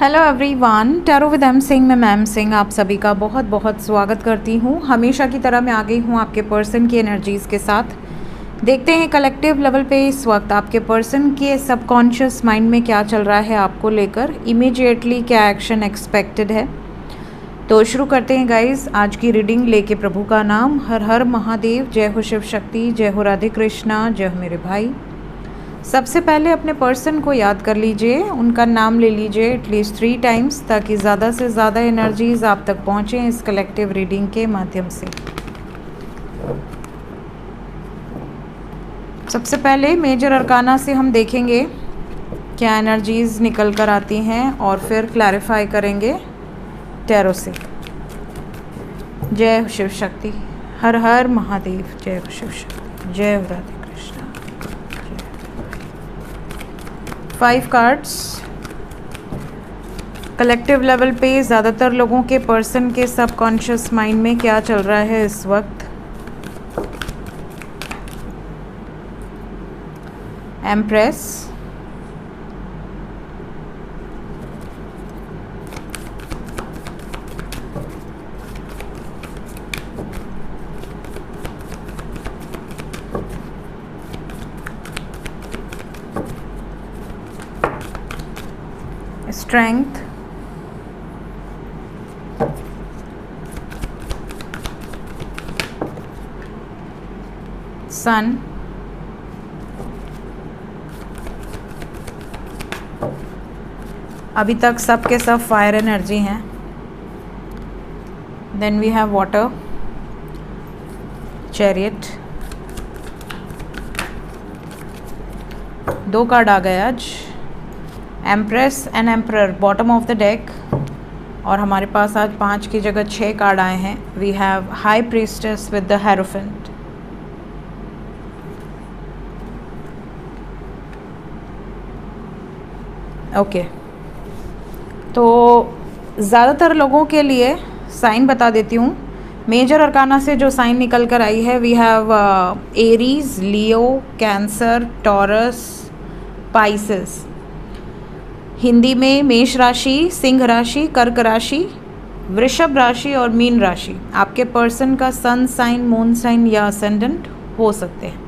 Hello everyone, tarot with M Singh में ma'am Singh आप सभी का बहुत बहुत स्वागत करती हूँ। हमेशा की तरह मैं आ गई हूँ आपके पर्सन की एनर्जीज़ के साथ। देखते हैं कलेक्टिव लेवल पे इस वक्त आपके पर्सन के सबकॉन्शियस माइंड में क्या चल रहा है आपको लेकर, इमीडिएटली क्या एक्शन एक्सपेक्टेड है। तो शुरू करते हैं गाइज आज की रीडिंग लेके प्रभु का नाम। हर हर महादेव, जय हो शिव शक्ति, जय हो राधे कृष्णा, जय हो मेरे भाई। सबसे पहले अपने पर्सन को याद कर लीजिए, उनका नाम ले लीजिए एटलीस्ट 3 टाइम्स ताकि ज़्यादा से ज़्यादा एनर्जीज आप तक पहुँचें इस कलेक्टिव रीडिंग के माध्यम से। सबसे पहले मेजर अरकाना से हम देखेंगे क्या एनर्जीज निकल कर आती हैं और फिर क्लैरिफाई करेंगे टैरो से। जय हो शिव शक्ति, हर हर महादेव, जय हो शिव शक्ति, जय हो Radhe Krishna. 5 cards collective level पे ज़्यादातर लोगों के पर्सन के सबकॉन्शियस माइंड में क्या चल रहा है इस वक्त। एम्प्रेस, स्ट्रेंथ, सन, अभी तक सब के सब फायर एनर्जी हैं। Then we have water, chariot. 2 card आ गए आज, empress and emperor bottom of the deck. और हमारे पास आज 5 की जगह 6 कार्ड आए हैं। We have high priestess with the hierophant. Okay, तो ज़्यादातर लोगों के लिए साइन बता देती हूँ। मेजर अरकाना से जो साइन निकल कर आई है, we have Aries, Leo, Cancer, Taurus, Pisces. Hindi में मेष राशि, सिंह राशि, कर्क राशि, वृषभ राशि और मीन राशि आपके पर्सन का सन साइन, मून साइन या असेंडेंट हो सकते हैं।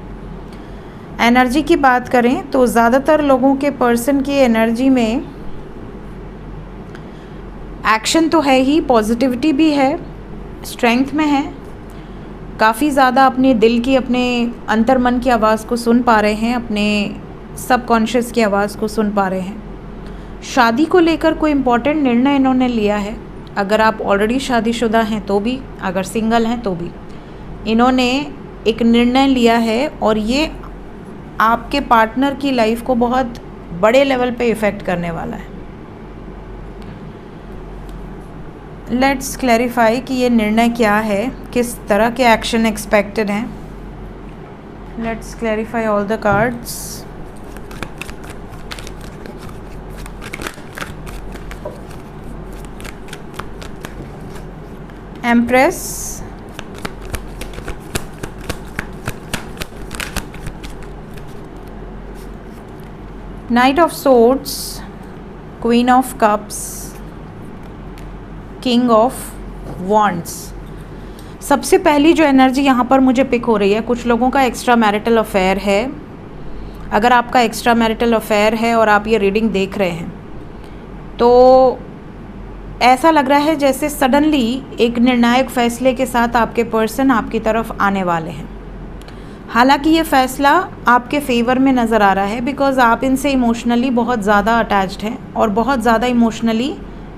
एनर्जी की बात करें तो ज़्यादातर लोगों के पर्सन की एनर्जी में एक्शन तो है ही, पॉजिटिविटी भी है, स्ट्रेंथ में है, काफ़ी ज़्यादा अपने दिल की, अपने अंतर्मन की आवाज़ को सुन पा रहे हैं, अपने सबकॉन्शियस की आवाज़ को सुन पा रहे हैं। शादी को लेकर कोई इम्पोर्टेंट निर्णय इन्होंने लिया है। अगर आप ऑलरेडी शादीशुदा हैं तो भी, अगर सिंगल हैं तो भी, इन्होंने एक निर्णय लिया है और ये आपके पार्टनर की लाइफ को बहुत बड़े लेवल पे इफ़ेक्ट करने वाला है। लेट्स क्लैरिफाई कि ये निर्णय क्या है, किस तरह के एक्शन एक्सपेक्टेड हैं। Let's clarify all the cards. Empress, night of swords, queen of cups, king of wands. सबसे पहली जो एनर्जी यहाँ पर मुझे पिक हो रही है, कुछ लोगों का एक्स्ट्रा मैरिटल अफेयर है। अगर आपका एक्स्ट्रा मैरिटल अफेयर है और आप ये रीडिंग देख रहे हैं तो ऐसा लग रहा है जैसे सडनली एक निर्णायक फैसले के साथ आपके पर्सन आपकी तरफ आने वाले हैं। हालांकि ये फैसला आपके फेवर में नज़र आ रहा है बिकॉज़ आप इनसे इमोशनली बहुत ज़्यादा अटैच्ड हैं और बहुत ज़्यादा इमोशनली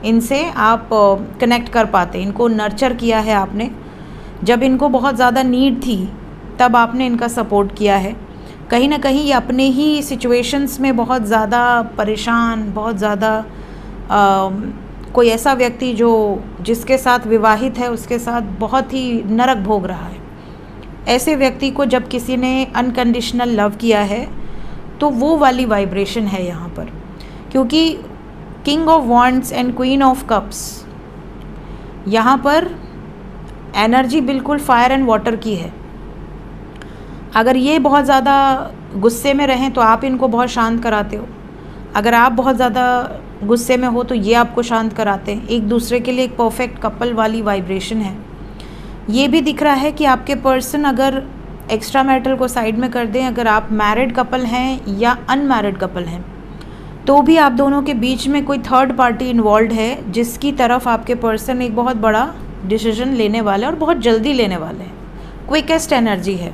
इनसे आप कनेक्ट कर पाते हैं। इनको नर्चर किया है आपने, जब इनको बहुत ज़्यादा नीड थी तब आपने इनका सपोर्ट किया है। कहीं ना कहीं ये अपने ही सिचुएशंस में बहुत ज़्यादा परेशान, बहुत ज़्यादा कोई ऐसा व्यक्ति जो जिसके साथ विवाहित है उसके साथ बहुत ही नरक भोग रहा है, ऐसे व्यक्ति को जब किसी ने अनकंडीशनल लव किया है तो वो वाली वाइब्रेशन है यहाँ पर। क्योंकि king of wands and queen of cups, यहाँ पर एनर्जी बिल्कुल फायर एंड वाटर की है। अगर ये बहुत ज़्यादा गुस्से में रहें तो आप इनको बहुत शांत कराते हो। अगर आप बहुत ज़्यादा गुस्से में हो तो ये आपको शांत कराते हैं। एक दूसरे के लिए एक परफेक्ट कपल वाली वाइब्रेशन है। ये भी दिख रहा है कि आपके पर्सन, अगर एक्स्ट्रा मैरिटल को साइड में कर दें, अगर आप मैरिड कपल हैं या अनमैरिड कपल हैं, तो भी आप दोनों के बीच में कोई थर्ड पार्टी इन्वॉल्व है, जिसकी तरफ आपके पर्सन एक बहुत बड़ा डिसीजन लेने वाले और बहुत जल्दी लेने वाले हैं। क्विकेस्ट एनर्जी है।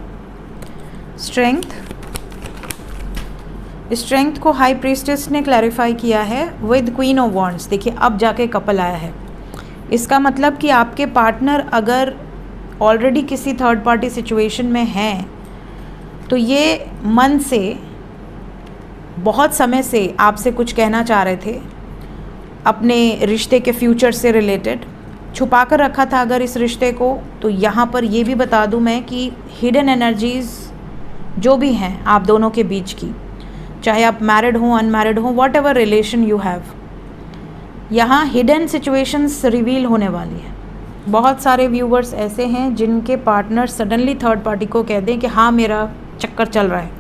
स्ट्रेंथ को हाई प्रीस्टेस ने क्लैरिफाई किया है विद क्वीन ऑफ वॉन्ड्स। देखिए अब जाके कपल आया है। इसका मतलब कि आपके पार्टनर अगर ऑलरेडी किसी थर्ड पार्टी सिचुएशन में हैं, तो ये मन से बहुत समय से आपसे कुछ कहना चाह रहे थे, अपने रिश्ते के फ्यूचर से रिलेटेड छुपा कर रखा था अगर इस रिश्ते को। तो यहाँ पर ये भी बता दूँ मैं कि हिडन एनर्जीज़ जो भी हैं आप दोनों के बीच की, चाहे आप मैरिड हों अनमैरिड हों, what ever relation you have, यहाँ हिडन सिचुएशंस रिवील होने वाली है। बहुत सारे व्यूवर्स ऐसे हैं जिनके पार्टनर सडनली थर्ड पार्टी को कह दें कि हाँ मेरा चक्कर चल रहा है,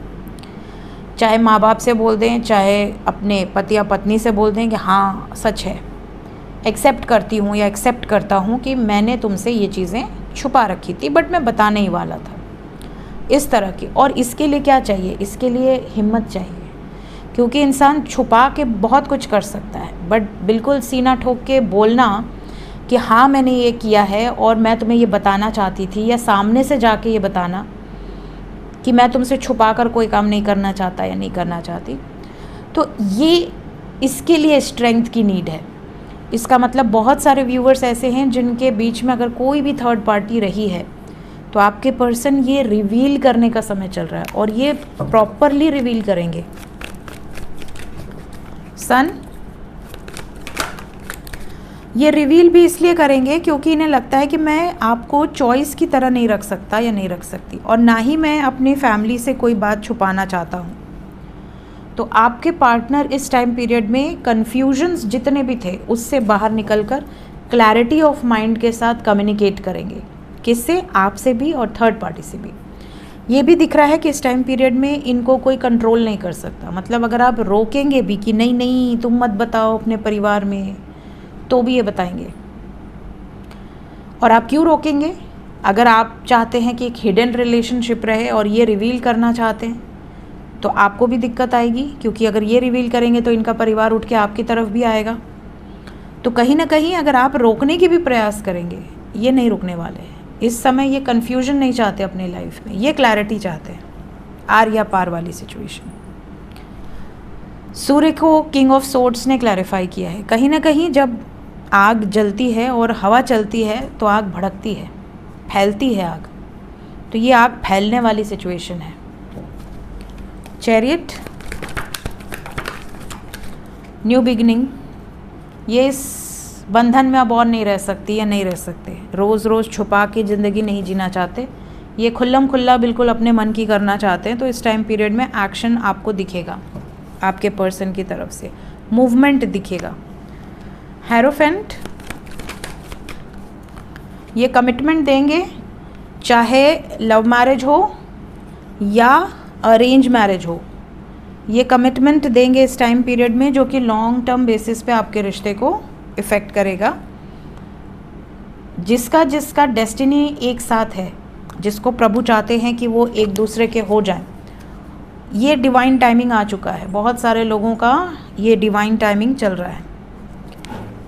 चाहे माँ बाप से बोल दें, चाहे अपने पति या पत्नी से बोल दें कि हाँ सच है, एक्सेप्ट करती हूँ या एक्सेप्ट करता हूँ कि मैंने तुमसे ये चीज़ें छुपा रखी थी बट मैं बताने ही वाला था, इस तरह की। और इसके लिए क्या चाहिए? इसके लिए हिम्मत चाहिए, क्योंकि इंसान छुपा के बहुत कुछ कर सकता है, बट बिल्कुल सीना ठोक के बोलना कि हाँ मैंने ये किया है और मैं तुम्हें ये बताना चाहती थी, या सामने से जाके ये बताना कि मैं तुमसे छुपा कर कोई काम नहीं करना चाहता या नहीं करना चाहती, तो ये इसके लिए स्ट्रेंथ की नीड है। इसका मतलब बहुत सारे व्यूवर्स ऐसे हैं जिनके बीच में अगर कोई भी थर्ड पार्टी रही है, तो आपके पर्सन ये रिवील करने का समय चल रहा है और ये प्रॉपरली रिवील करेंगे। सन, ये रिवील भी इसलिए करेंगे क्योंकि इन्हें लगता है कि मैं आपको चॉइस की तरह नहीं रख सकता या नहीं रख सकती, और ना ही मैं अपनी फैमिली से कोई बात छुपाना चाहता हूँ। तो आपके पार्टनर इस टाइम पीरियड में कन्फ्यूजन्स जितने भी थे उससे बाहर निकलकर क्लैरिटी ऑफ माइंड के साथ कम्युनिकेट करेंगे। किससे? आपसे भी और थर्ड पार्टी से भी। ये भी दिख रहा है कि इस टाइम पीरियड में इनको कोई कंट्रोल नहीं कर सकता। मतलब अगर आप रोकेंगे भी कि नहीं नहीं तुम मत बताओ अपने परिवार में, तो भी ये बताएंगे। और आप क्यों रोकेंगे? अगर आप चाहते हैं कि एक हिडन रिलेशनशिप रहे और ये रिवील करना चाहते हैं, तो आपको भी दिक्कत आएगी, क्योंकि अगर ये रिवील करेंगे तो इनका परिवार उठ के आपकी तरफ भी आएगा। तो कहीं ना कहीं अगर आप रोकने की भी प्रयास करेंगे, ये नहीं रुकने वाले हैं। इस समय ये कन्फ्यूजन नहीं चाहते अपने लाइफ में, ये क्लैरिटी चाहते हैं, आर या पार वाली सिचुएशन। सूर्य को किंग ऑफ सोर्ड्स ने क्लैरिफाई किया है। कहीं ना कहीं जब आग जलती है और हवा चलती है तो आग भड़कती है, फैलती है आग, तो ये आग फैलने वाली सिचुएशन है। चैरियट, न्यू बिगनिंग, ये इस बंधन में अब और नहीं रह सकती या नहीं रह सकते। रोज़ रोज़ छुपा के ज़िंदगी नहीं जीना चाहते, ये खुल्लम खुल्ला बिल्कुल अपने मन की करना चाहते हैं। तो इस टाइम पीरियड में एक्शन आपको दिखेगा, आपके पर्सन की तरफ से मूवमेंट दिखेगा। हेरोफेंट, ये कमिटमेंट देंगे, चाहे लव मैरिज हो या अरेंज मैरिज हो, ये कमिटमेंट देंगे इस टाइम पीरियड में, जो कि लॉन्ग टर्म बेसिस पे आपके रिश्ते को इफ़ेक्ट करेगा। जिसका जिसका डेस्टिनी एक साथ है, जिसको प्रभु चाहते हैं कि वो एक दूसरे के हो जाएं, ये डिवाइन टाइमिंग आ चुका है। बहुत सारे लोगों का ये डिवाइन टाइमिंग चल रहा है।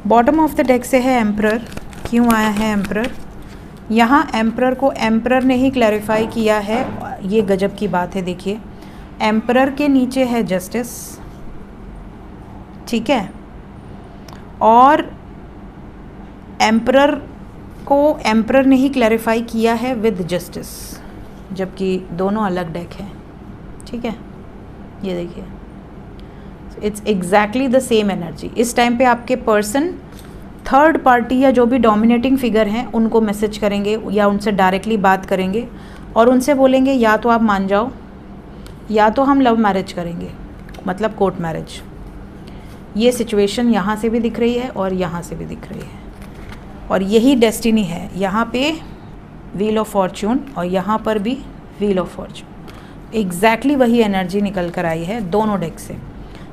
बॉटम ऑफ द डेक से है एम्परर। क्यों आया है एम्परर? यहाँ एम्परर को एम्परर ने ही क्लैरिफाई किया है। ये गजब की बात है। देखिए, एम्परर के नीचे है जस्टिस, ठीक है, और एम्परर को एम्परर ने ही क्लैरिफाई किया है विद जस्टिस, जबकि दोनों अलग डेक हैं, ठीक है। ये देखिए, it's exactly the same energy. इस टाइम पे आपके पर्सन थर्ड पार्टी या जो भी डोमिनेटिंग फिगर हैं उनको मैसेज करेंगे या उनसे डायरेक्टली बात करेंगे और उनसे बोलेंगे या तो आप मान जाओ या तो हम लव मैरिज करेंगे, मतलब कोर्ट मैरिज। ये सिचुएशन यहाँ से भी दिख रही है और यहाँ से भी दिख रही है, और यही डेस्टिनी है। यहाँ पे व्हील ऑफ फॉर्च्यून और यहाँ पर भी व्हील ऑफ फॉर्च्यून, एग्जैक्टली वही एनर्जी निकल कर आई है दोनों डेक से।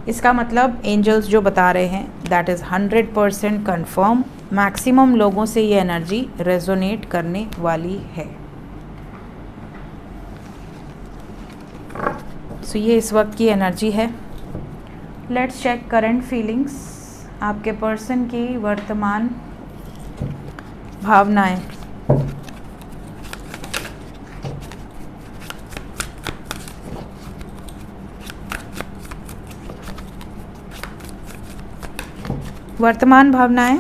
इसका मतलब एंजल्स जो बता रहे हैं दैट इज़ 100% कन्फर्म, मैक्सिमम लोगों से ये एनर्जी रेजोनेट करने वाली है। सो ये इस वक्त की एनर्जी है। लेट्स चेक करंट फीलिंग्स, आपके पर्सन की वर्तमान भावनाएं। वर्तमान भावनाएं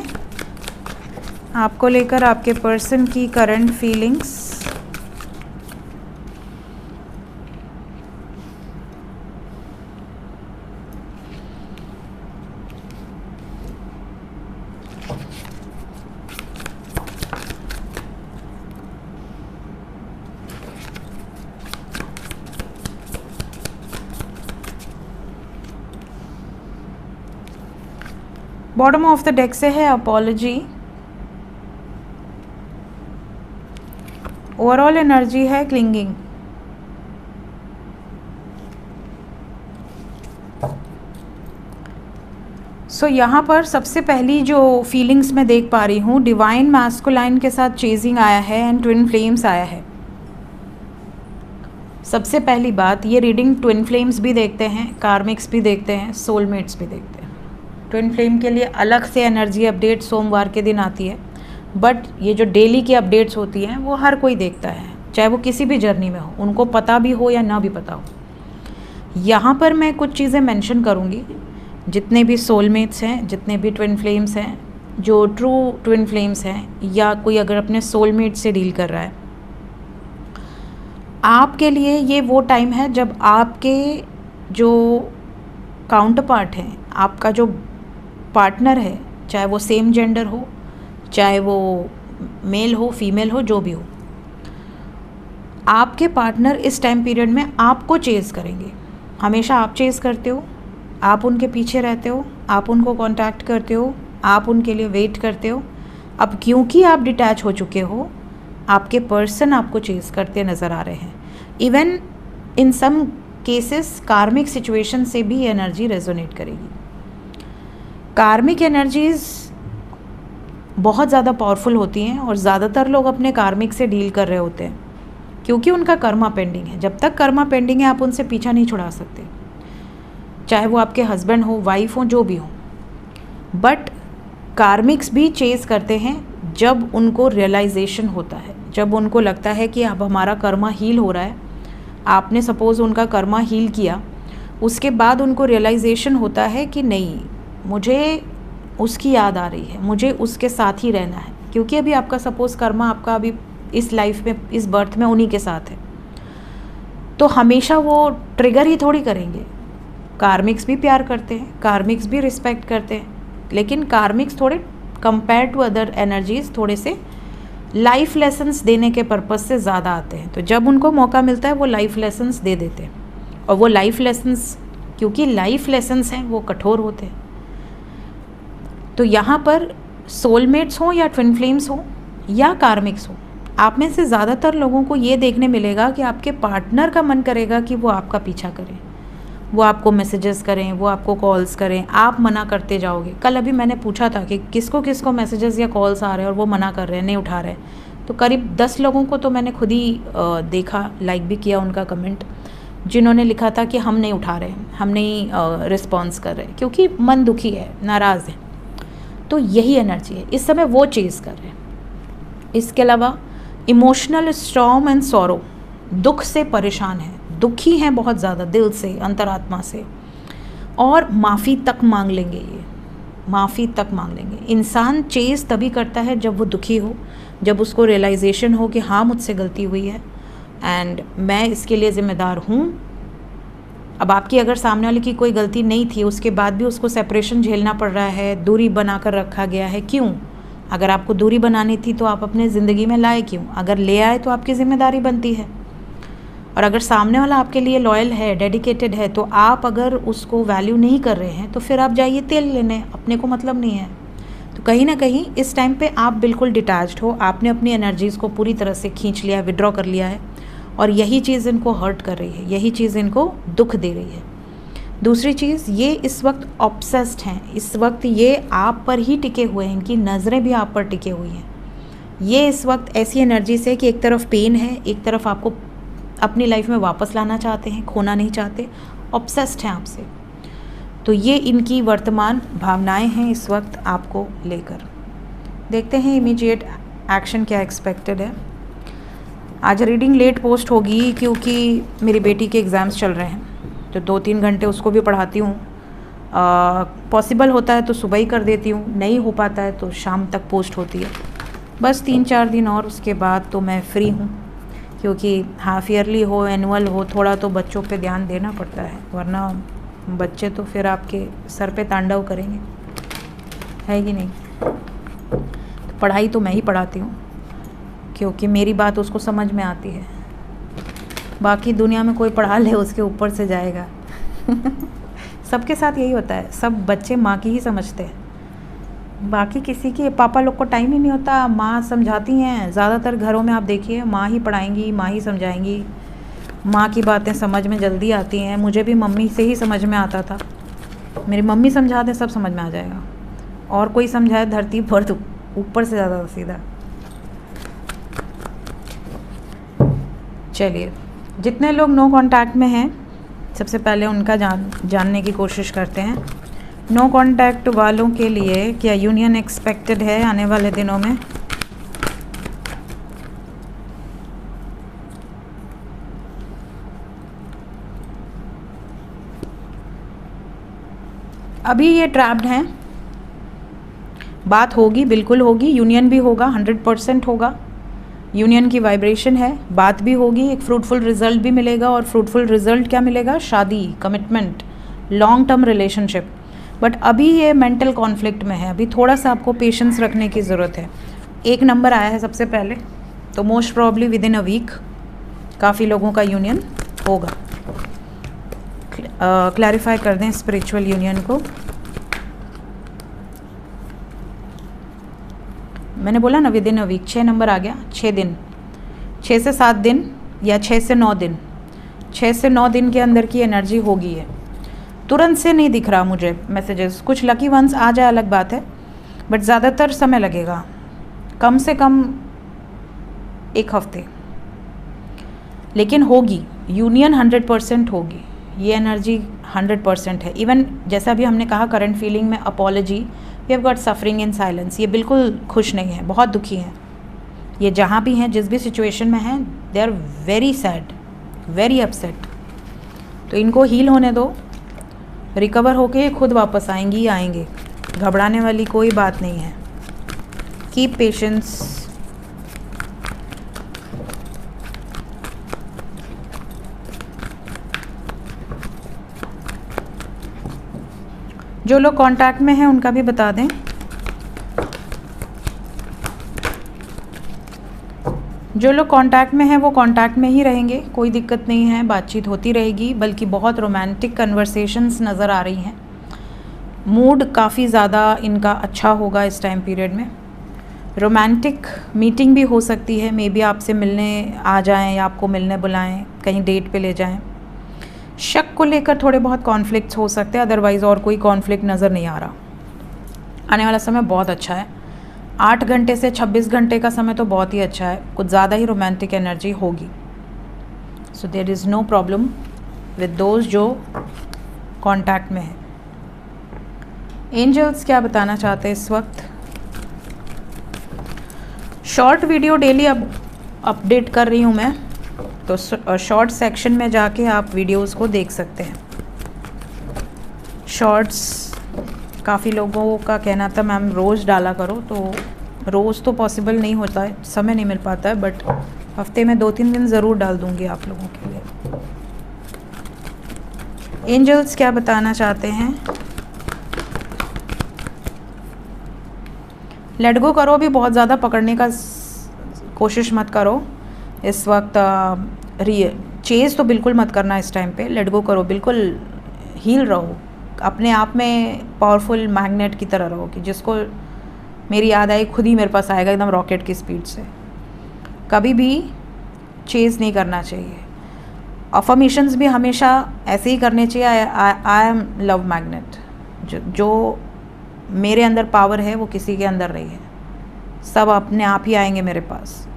आपको लेकर, आपके पर्सन की current feelings. Bottom of the deck से है अपॉलजी, ओवरऑल एनर्जी है क्लिंगिंग। सो यहाँ पर सबसे पहली जो फीलिंग्स मैं देख पा रही हूँ, डिवाइन मैस्कुलाइन के साथ चेजिंग आया है एंड ट्विन फ्लेम्स आया है। सबसे पहली बात, ये रीडिंग ट्विन फ्लेम्स भी देखते हैं, कार्मिक्स भी देखते हैं, सोलमेट्स भी देखते हैं। ट्विन फ्लेम के लिए अलग से एनर्जी अपडेट सोमवार के दिन आती है, बट ये जो डेली की अपडेट्स होती हैं वो हर कोई देखता है, चाहे वो किसी भी जर्नी में हो, उनको पता भी हो या ना भी पता हो। यहाँ पर मैं कुछ चीज़ें मेंशन करूँगी, जितने भी सोलमेट्स हैं, जितने भी ट्विन फ्लेम्स हैं, जो ट्रू ट्विन फ्लेम्स हैं, या कोई अगर अपने सोलमेट से डील कर रहा है, आपके लिए ये वो टाइम है जब आपके जो काउंटर पार्ट हैं, आपका जो पार्टनर है, चाहे वो सेम जेंडर हो, चाहे वो मेल हो, फीमेल हो, जो भी हो, आपके पार्टनर इस टाइम पीरियड में आपको चेज़ करेंगे। हमेशा आप चेज़ करते हो, आप उनके पीछे रहते हो, आप उनको कांटेक्ट करते हो, आप उनके लिए वेट करते हो। अब क्योंकि आप डिटैच हो चुके हो, आपके पर्सन आपको चेज़ करते नज़र आ रहे हैं। इवन इन सम केसेस कार्मिक सिचुएशन से भी एनर्जी रेजोनेट करेगी। कार्मिक एनर्जीज़ बहुत ज़्यादा पावरफुल होती हैं और ज़्यादातर लोग अपने कार्मिक से डील कर रहे होते हैं क्योंकि उनका कर्मा पेंडिंग है। जब तक कर्मा पेंडिंग है आप उनसे पीछा नहीं छुड़ा सकते, चाहे वो आपके हस्बैंड हो, वाइफ हो, जो भी हो। बट कार्मिक्स भी चेज़ करते हैं जब उनको रियलाइजेशन होता है, जब उनको लगता है कि अब हमारा कर्मा हील हो रहा है। आपने सपोज़ उनका कर्मा हील किया, उसके बाद उनको रियलाइजेशन होता है कि नहीं, मुझे उसकी याद आ रही है, मुझे उसके साथ ही रहना है, क्योंकि अभी आपका सपोज़ कर्मा आपका अभी इस लाइफ में, इस बर्थ में उन्हीं के साथ है। तो हमेशा वो ट्रिगर ही थोड़ी करेंगे। कार्मिक्स भी प्यार करते हैं, कार्मिक्स भी रिस्पेक्ट करते हैं, लेकिन कार्मिक्स थोड़े कंपेयर टू अदर एनर्जीज़ थोड़े से लाइफ लेसन्स देने के पर्पज़ से ज़्यादा आते हैं। तो जब उनको मौका मिलता है वो लाइफ लेसन्स दे देते हैं, और वो लाइफ लेसन्स, क्योंकि लाइफ लेसन्स हैं, वो कठोर होते हैं। तो यहाँ पर सोलमेट्स हो या ट्विन फ्लेम्स हो या कार्मिक्स हो, आप में से ज़्यादातर लोगों को ये देखने मिलेगा कि आपके पार्टनर का मन करेगा कि वो आपका पीछा करें, वो आपको मैसेजेस करें, वो आपको कॉल्स करें, आप मना करते जाओगे। कल अभी मैंने पूछा था कि किसको किसको मैसेजेस या कॉल्स आ रहे हैं और वो मना कर रहे हैं, नहीं उठा रहे हैं। तो करीब 10 लोगों को तो मैंने खुद ही देखा, लाइक भी किया उनका कमेंट, जिन्होंने लिखा था कि हम नहीं उठा रहे हैं, हम नहीं रिस्पॉन्स कर रहे, क्योंकि मन दुखी है, नाराज़ है। तो यही एनर्जी है, इस समय वो चेज़ कर रहे हैं। इसके अलावा इमोशनल स्टॉर्म एंड सॉरो, दुख से परेशान है, दुखी हैं बहुत ज़्यादा, दिल से, अंतरात्मा से, और माफ़ी तक मांग लेंगे। ये माफ़ी तक मांग लेंगे। इंसान चेज़ तभी करता है जब वो दुखी हो, जब उसको रियलाइजेशन हो कि हाँ मुझसे गलती हुई है एंड मैं इसके लिए ज़िम्मेदार हूँ। अब आपकी अगर सामने वाले की कोई गलती नहीं थी, उसके बाद भी उसको सेपरेशन झेलना पड़ रहा है, दूरी बना कर रखा गया है, क्यों? अगर आपको दूरी बनानी थी तो आप अपने ज़िंदगी में लाए क्यों? अगर ले आए तो आपकी ज़िम्मेदारी बनती है। और अगर सामने वाला आपके लिए लॉयल है, डेडिकेटेड है, तो आप अगर उसको वैल्यू नहीं कर रहे हैं तो फिर आप जाइए तेल लेने, अपने को मतलब नहीं है। तो कहीं ना कहीं इस टाइम पे आप बिल्कुल डिटैच्ड हो, आपने अपनी एनर्जीज़ को पूरी तरह से खींच लिया है, विड्रॉ कर लिया है, और यही चीज़ इनको हर्ट कर रही है, यही चीज़ इनको दुख दे रही है। दूसरी चीज़, ये इस वक्त ऑब्सेस्ड हैं, इस वक्त ये आप पर ही टिके हुए हैं, इनकी नज़रें भी आप पर टिके हुई हैं। ये इस वक्त ऐसी एनर्जी से कि एक तरफ पेन है, एक तरफ आपको अपनी लाइफ में वापस लाना चाहते हैं, खोना नहीं चाहते, ऑब्सेस्ड हैं आपसे। तो ये इनकी वर्तमान भावनाएं हैं इस वक्त आपको लेकर। देखते हैं इमीडिएट एक्शन क्या एक्सपेक्टेड है। आज रीडिंग लेट पोस्ट होगी क्योंकि मेरी बेटी के एग्ज़ाम्स चल रहे हैं, तो 2-3 घंटे उसको भी पढ़ाती हूँ। पॉसिबल होता है तो सुबह ही कर देती हूँ, नहीं हो पाता है तो शाम तक पोस्ट होती है। बस 3-4 दिन और, उसके बाद तो मैं फ्री हूँ, क्योंकि हाफ ईयरली हो, एनुअल हो, थोड़ा तो बच्चों पे ध्यान देना पड़ता है, वरना बच्चे तो फिर आपके सर पे तांडव करेंगे, है कि नहीं। तो पढ़ाई तो मैं ही पढ़ाती हूँ, क्योंकि मेरी बात उसको समझ में आती है। बाकी दुनिया में कोई पढ़ा ले उसके ऊपर से जाएगा। सबके साथ यही होता है, सब बच्चे माँ की ही समझते हैं, बाकी किसी के पापा लोग को टाइम ही नहीं होता। माँ समझाती हैं, ज़्यादातर घरों में आप देखिए माँ ही पढ़ाएंगी, माँ ही समझाएंगी, माँ की बातें समझ में जल्दी आती हैं। मुझे भी मम्मी से ही समझ में आता था, मेरी मम्मी समझा दे सब समझ में आ जाएगा, और कोई समझाए धरती पर तो ऊपर से ज़्यादा सीधा। चलिए, जितने लोग नो कांटेक्ट में हैं सबसे पहले उनका जानने की कोशिश करते हैं। नो कांटेक्ट वालों के लिए क्या यूनियन एक्सपेक्टेड है आने वाले दिनों में? अभी ये ट्रैप्ड हैं, बात होगी, बिल्कुल होगी, यूनियन भी होगा, 100% होगा। यूनियन की वाइब्रेशन है, बात भी होगी, एक फ्रूटफुल रिजल्ट भी मिलेगा। और फ्रूटफुल रिजल्ट क्या मिलेगा? शादी, commitment, long term relationship. But अभी ये मेंटल कॉन्फ्लिक्ट में है, अभी थोड़ा सा आपको पेशेंस रखने की ज़रूरत है। 1 नंबर आया है सबसे पहले, तो most probably within a week काफ़ी लोगों का यूनियन होगा। क्लैरिफाई कर दें स्पिरिचुअल यूनियन को। मैंने बोला ना within a week, 6 number आ गया, 6 दिन, 6 से 7 दिन या 6 से 9 दिन, 6 से 9 दिन के अंदर की एनर्जी होगी है। तुरंत से नहीं दिख रहा मुझे मैसेजेस, कुछ लकी वंस आ जाए अलग बात है, बट ज़्यादातर समय लगेगा, कम से कम 1 हफ्ते, लेकिन होगी यूनियन, 100% होगी। ये एनर्जी 100% है। इवन जैसा अभी हमने कहा करंट फीलिंग में apology, we have got suffering in silence, ये बिल्कुल खुश नहीं है, बहुत दुखी हैं ये, जहाँ भी हैं, जिस भी सिचुएशन में हैं, they are very sad, very upset. तो इनको हील होने दो, रिकवर होके खुद वापस आएंगे, घबराने वाली कोई बात नहीं है। Keep patience. जो लोग कांटेक्ट में हैं उनका भी बता दें। जो लोग कांटेक्ट में हैं वो कांटेक्ट में ही रहेंगे, कोई दिक्कत नहीं है, बातचीत होती रहेगी, बल्कि बहुत रोमांटिक कन्वर्सेशंस नज़र आ रही हैं। मूड काफ़ी ज़्यादा इनका अच्छा होगा इस टाइम पीरियड में। रोमांटिक मीटिंग भी हो सकती है, मे बी आपसे मिलने आ जाएं या आपको मिलने बुलाएं, कहीं डेट पे ले जाएं। शक को लेकर थोड़े बहुत कॉन्फ्लिक्ट्स हो सकते हैं, अदरवाइज़ और कोई कॉन्फ्लिक्ट नज़र नहीं आ रहा। आने वाला समय बहुत अच्छा है, 8 घंटे से 26 घंटे का समय तो बहुत ही अच्छा है, कुछ ज़्यादा ही रोमांटिक एनर्जी होगी। So there is no problem with those जो कांटेक्ट में है। एंजल्स क्या बताना चाहते हैं इस वक्त? शॉर्ट वीडियो डेली अब अपडेट कर रही हूँ मैं, तो शॉर्ट सेक्शन में जाके आप वीडियोस को देख सकते हैं। शॉर्ट्स काफ़ी लोगों का कहना था मैम रोज़ डाला करो, तो रोज़ तो पॉसिबल नहीं होता है, समय नहीं मिल पाता है, बट हफ्ते में 2-3 दिन ज़रूर डाल दूँगी आप लोगों के लिए। एंजल्स क्या बताना चाहते हैं? लेट गो करो, भी बहुत ज़्यादा पकड़ने का कोशिश मत करो इस वक्त। चेज़ तो बिल्कुल मत करना इस टाइम पे, लेट गो करो, बिल्कुल हील रहो, अपने आप में पावरफुल मैग्नेट की तरह रहो कि जिसको मेरी याद आई खुद ही मेरे पास आएगा एकदम रॉकेट की स्पीड से। कभी भी चेज़ नहीं करना चाहिए। अफर्मेशंस भी हमेशा ऐसे ही करने चाहिए, आई एम लव मैग्नेट। जो मेरे अंदर पावर है वो किसी के अंदर नहीं है, सब अपने आप ही आएंगे मेरे पास।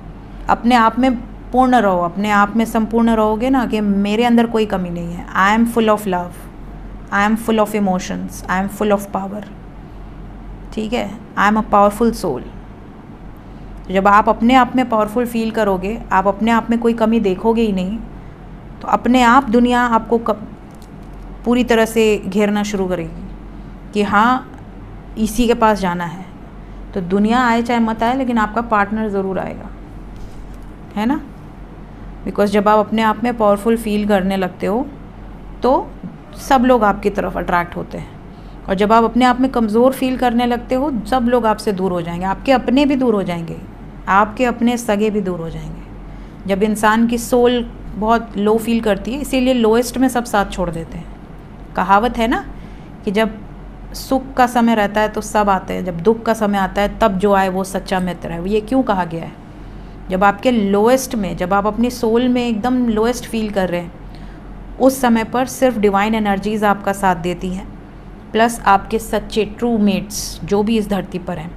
अपने आप में पूर्ण रहो, अपने आप में संपूर्ण रहोगे ना कि मेरे अंदर कोई कमी नहीं है। I am full of love, I am full of emotions, I am full of power. ठीक है, I am a powerful soul. जब आप अपने आप में पावरफुल फील करोगे, आप अपने आप में कोई कमी देखोगे ही नहीं, तो अपने आप दुनिया आपको पूरी तरह से घेरना शुरू करेगी कि हाँ इसी के पास जाना है। तो दुनिया आए चाहे मत आए, लेकिन आपका पार्टनर ज़रूर आएगा, है ना। बिकॉज जब आप अपने आप में पावरफुल फील करने लगते हो तो सब लोग आपकी तरफ अट्रैक्ट होते हैं, और जब आप अपने आप में कमज़ोर फील करने लगते हो सब लोग आपसे दूर हो जाएंगे। आपके अपने भी दूर हो जाएंगे, आपके अपने सगे भी दूर हो जाएंगे। जब इंसान की सोल बहुत लो फील करती है, इसीलिए लोएस्ट में सब साथ छोड़ देते हैं। कहावत है ना कि जब सुख का समय रहता है तो सब आते हैं, जब दुख का समय आता है तब जो आए वो सच्चा मित्र है। ये क्यों कहा गया है? जब आपके लोएस्ट में, जब आप अपनी सोल में एकदम लोएस्ट फील कर रहे हैं, उस समय पर सिर्फ डिवाइन एनर्जीज़ आपका साथ देती हैं, प्लस आपके सच्चे ट्रू मेट्स जो भी इस धरती पर हैं।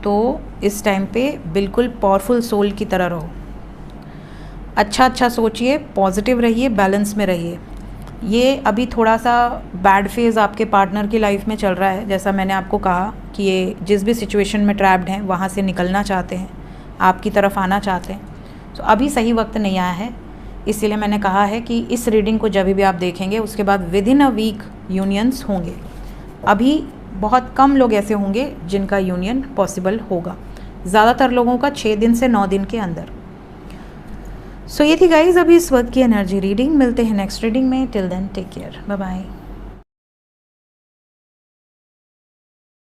तो इस टाइम पे बिल्कुल पावरफुल सोल की तरह रहो, अच्छा सोचिए, पॉजिटिव रहिए, बैलेंस में रहिए। ये अभी थोड़ा सा बैड फेज़ आपके पार्टनर की लाइफ में चल रहा है, जैसा मैंने आपको कहा कि ये जिस भी सिचुएशन में ट्रैप्ड हैं वहाँ से निकलना चाहते हैं, आपकी तरफ आना चाहते हैं। तो अभी सही वक्त नहीं आया है, इसीलिए मैंने कहा है कि इस रीडिंग को जब भी आप देखेंगे उसके बाद within a week unions होंगे। अभी बहुत कम लोग ऐसे होंगे जिनका यूनियन पॉसिबल होगा, ज़्यादातर लोगों का 6 दिन से 9 दिन के अंदर। सो ये थी गाइज अभी इस वक्त की एनर्जी रीडिंग। मिलते हैं नेक्स्ट रीडिंग में। Till then take care, bye bye.